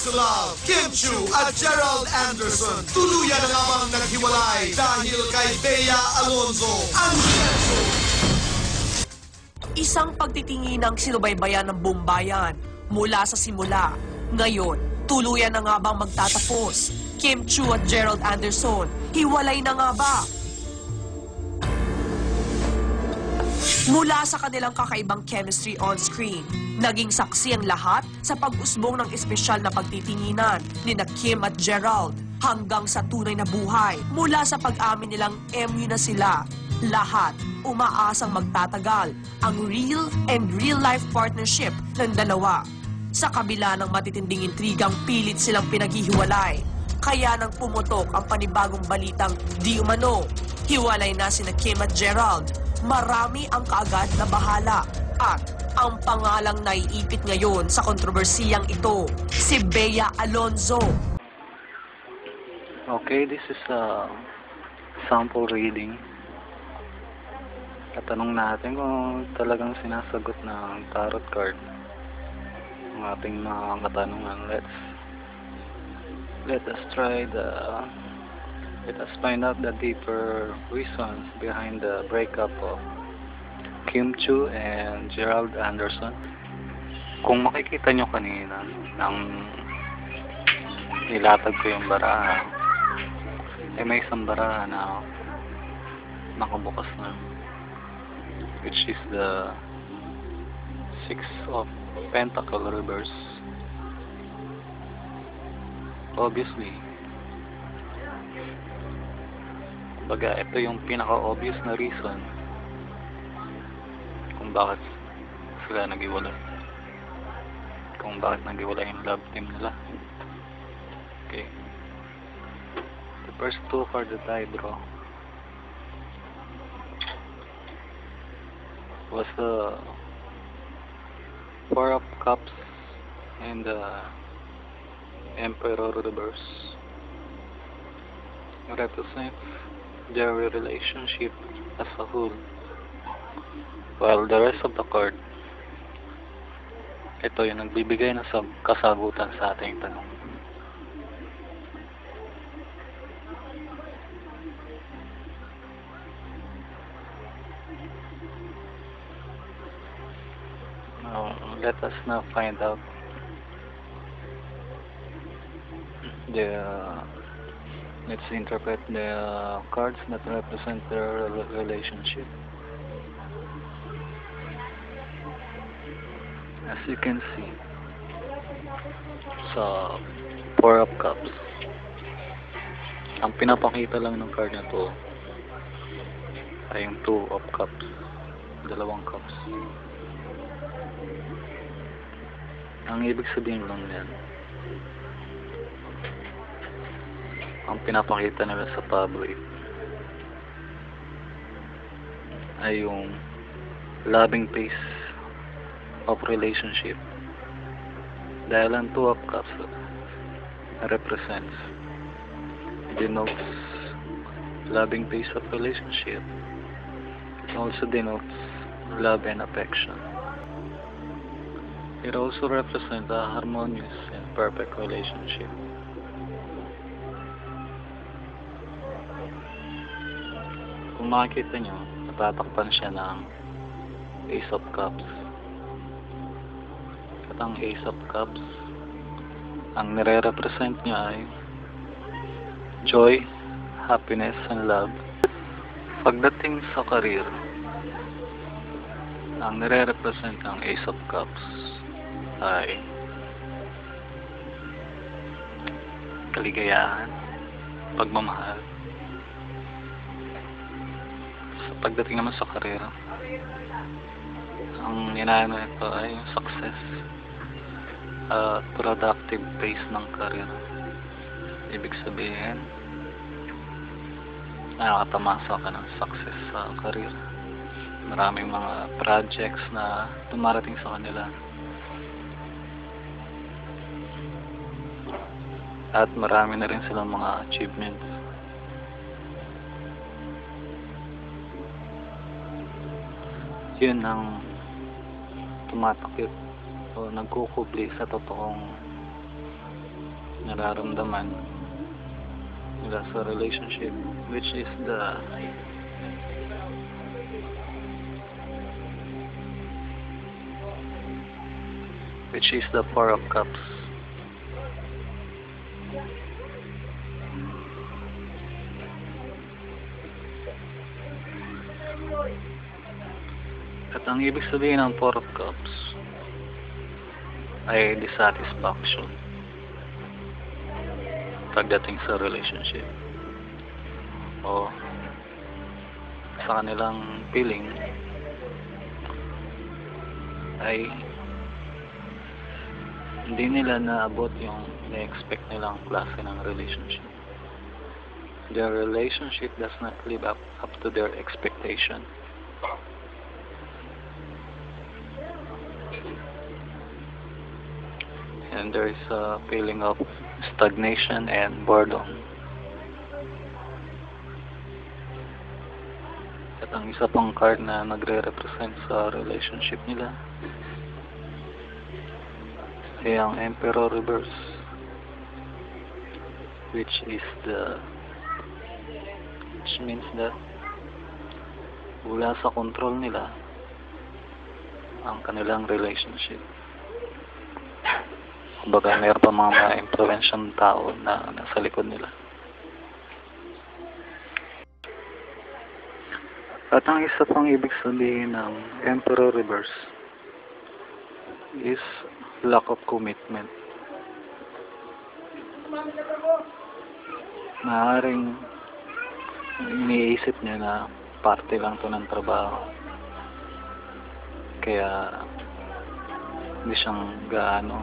to Love, Kim Chiu at Gerald Anderson. Tuluyan na nga bang naghiwalay dahil kay Bea Alonzo ang sitwasyon. Isang pagtitinginang sinubaybayan ng buong bayan mula sa simula. Ngayon, tuluyan na nga bang magtatapos? Kim Chiu at Gerald Anderson, hiwalay na nga ba? Mula sa kanilang kakaibang chemistry on-screen, naging saksi ang lahat sa pag-usbong ng espesyal na pagtitinginan ni na Kim at Gerald hanggang sa tunay na buhay. Mula sa pag-amin nilang MU na sila, lahat umaasang magtatagal ang real and real-life partnership ng dalawa. Sa kabila ng matitinding intrigang pilit silang pinaghihiwalay, kaya nang pumutok ang panibagong balitang di umano, hiwalay na sina Kim at Gerald. Marami ang kaagad na bahala at ang pangalang naiipit ngayon sa kontrobersiyang ito, si Bea Alonzo. Okay, this is a sample reading. Tatanong natin kung talagang sinasagot ng tarot card ang ating mga katanungan. Let us find out the deeper reasons behind the breakup of Kim Chiu and Gerald Anderson. Kung makikita nyo kanina nang nilatag ko yung barahan, may isang barahan na nakabukas na, which is the Six of Pentacle reverse. Obviously, baga ito yung pinaka-obvious na reason kung bakit sila nag-iwalay, kung bakit nag-iwalay yung love team nila. Okay, the first two cards that I draw was the Four of Cups and the Emperor reverse. Represents their relationship as a whole, while the rest of the card, ito yung nagbibigay ng kasagutan sa ating tanong. Now, let us now find out let's interpret the cards that represent their relationship. As you can see, sa Four of Cups, ang pinapakita lang ng card na to ay yung Two of Cups, dalawang cups. Ang ibig sabihin lang yan, ang pinapakita nila sa public ay yung loving pace of relationship, dahil ang Two of Cups represents, denotes loving pace of relationship. It also denotes love and affection. It also represents a harmonious and perfect relationship. Kung makikita nyo, natatakpan siya ng Ace of Cups. At ang Ace of Cups, ang nire-represent niya ay joy, happiness, and love. Pagdating sa career, ang nire-represent ng Ace of Cups ay kaligayahan, pagmamahal. Pagdating naman sa karera, ang inaano ito ay success, productive pace ng karera. Ibig sabihin, nakakatamasa ka ng success sa karera. Maraming mga projects na dumarating sa kanila, at marami na rin silang mga achievements. Yun ang tumatakip o nagkukubli sa totoong nararamdaman nila sa relationship, which is the Four of Cups. At ang ibig sabihin ng Four of Cups ay dissatisfaction pagdating sa relationship o sa kanilang feeling ay hindi nila naabot yung na-expect nilang klase ng relationship. Their relationship does not live up to their expectation. And there is a feeling of stagnation and boredom. At ang isa pang card na nagre-represent sa relationship nila ay ang Emperor Reverse, which means that wala sa control nila ang kanilang relationship. Kumbaga, mayroon pa mga impluwensyang tao na nasa likod nila. At ang isa pang ibig sabihin ng Emperor Reverse is lack of commitment. Maaaring iniisip niya na parte lang to ng trabaho. Kaya hindi siyang gaano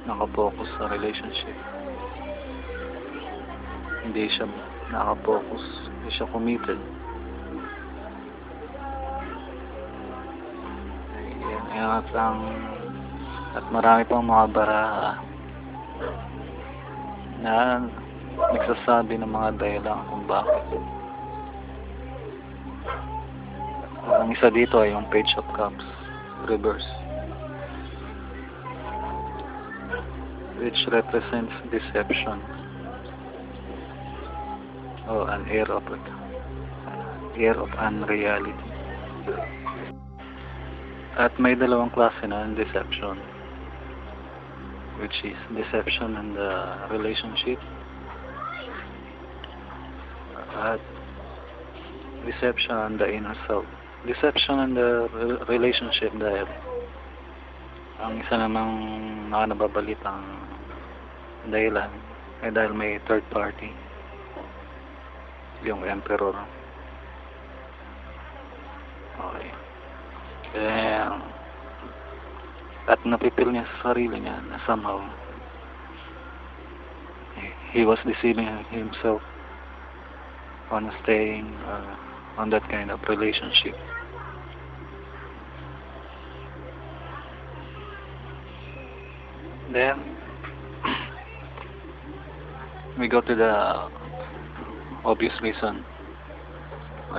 nakapokus sa relationship. Hindi siya nakapokus, hindi siya committed. At marami pang mga baraha na nagsasabi ng mga dahilan kung bakit. Ang isa dito ay yung Page of Cups Reverse, which represents deception o an air of unreality. At may dalawang klase na ng deception, which is deception in the relationship at deception on the inner self. Deception in the relationship dahil ang isa namang nabalitang dahilan ay dahil may third party, yung Emperor. Okay. At napipil niya sa sarili niya na somehow he was deceiving himself on staying on that kind of relationship. Then we go to the obvious reason,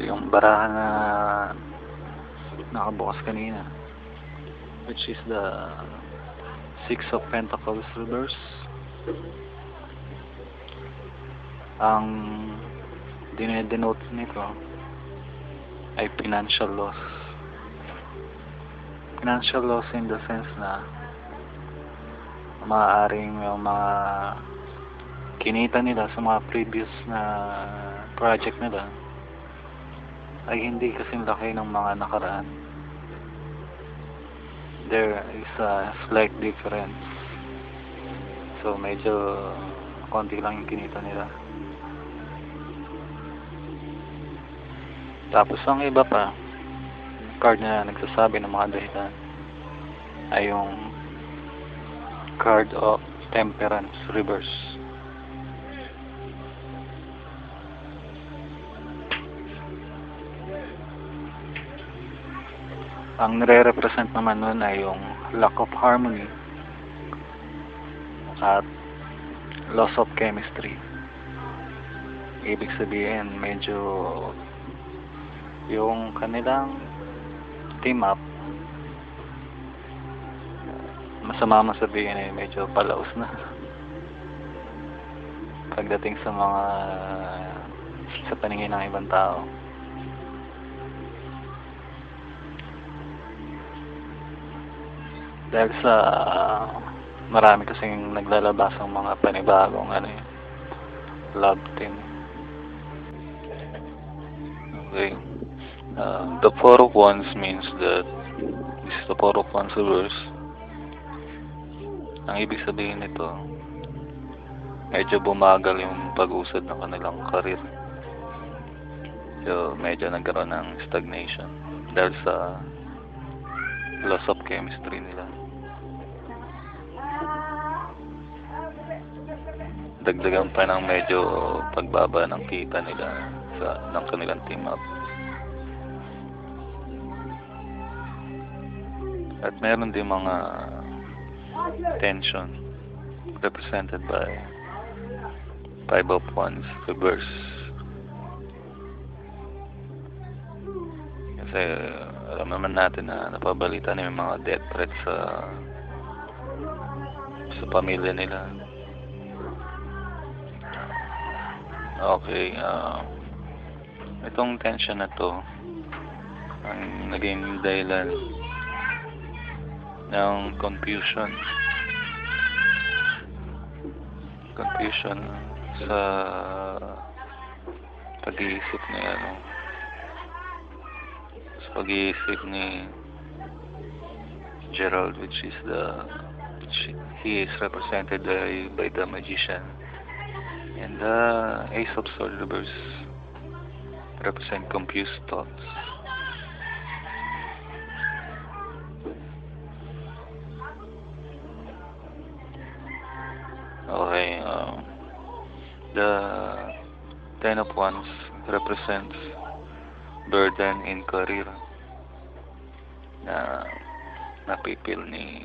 yung baraha na nakabukas kanina, which is the Six of Pentacles Reverse. Ang dinedenote nito ay financial loss. Financial loss in the sense na maaaring yung mga kinita nila sa mga previous na project nila ay hindi kasing laki ng mga nakaraan. There is a slight difference. So medyo konti lang yung kinita nila. Tapos ang iba pa, card na nagsasabi ng mga dahilan ay yung card of Temperance Reverse. Ang nire-represent naman nun ay yung lack of harmony at loss of chemistry. Ibig sabihin, medyo yung kanilang team up, masama masabihin ay medyo palaos na. pagdating sa mga sa paningin ng ibang tao. Dahil sa marami kasing naglalabas ng mga panibagong love team. Okay. The Four of Wands means that this is the Four of Wands reverse. Ang ibig sabihin nito, medyo bumagal yung pag-usad ng kanilang career. So, medyo nagkaroon ng stagnation dahil sa loss of chemistry nila. Dagdagan pa ng medyo pagbaba ng kita nila ng kanilang team up. At meron din mga tension represented by Five of Wands reverse. Kasi alam naman natin na napabalita na yung mga death threats sa pamilya nila. Okay, itong tension na to ang naging dahilan ng confusion sa pag-iisip ni Gerald, which he is represented by the Magician, and the Ace of Swords reverse represent confused thoughts. Okay, the Ten of Wands represents burden in career na napipil ni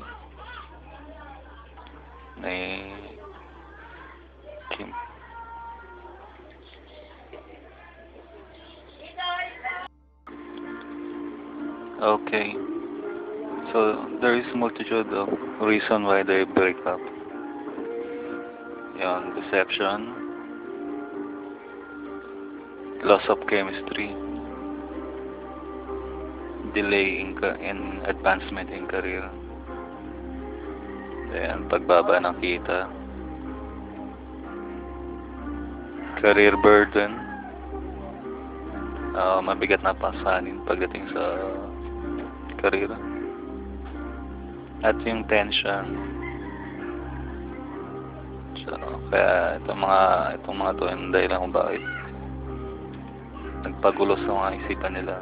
Kim. Okay, so there is multitude of reason why they break up. Yung deception, loss of chemistry, delay in advancement in career, then pagbaba ng kita, career burden, mabigat na pasanin pagdating sa career, at yung tension. So, kaya itong mga to yung dahilan kung bakit nagpagulo sa mga isipan nila.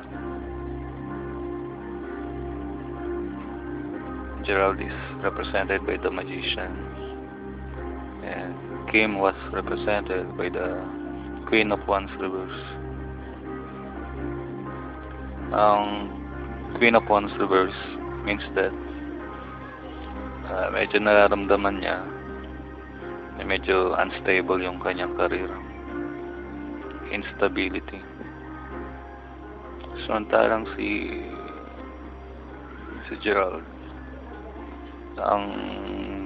Gerald is represented by the Magician, and Kim was represented by the Queen of Wands reverse. Queen of Wands reverse means that medyo nararamdaman niya na medyo unstable yung kanyang career, instability. Samantalang si Gerald, ang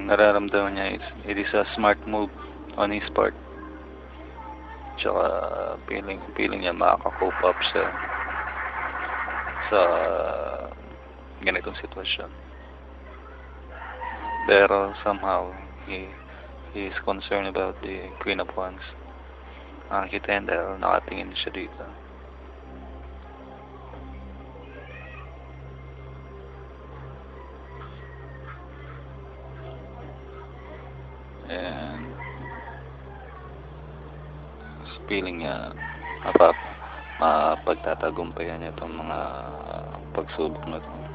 nararamdaman niya it is a smart move on his part. Tsaka feeling niya makaka-cope up siya sa ganitong sitwasyon. Pero somehow he is concerned about the Queen of Wands. Nakikita dahil nakatingin siya dito. And feeling niya mapagtatagumpayan niya itong mga pagsubok na ito.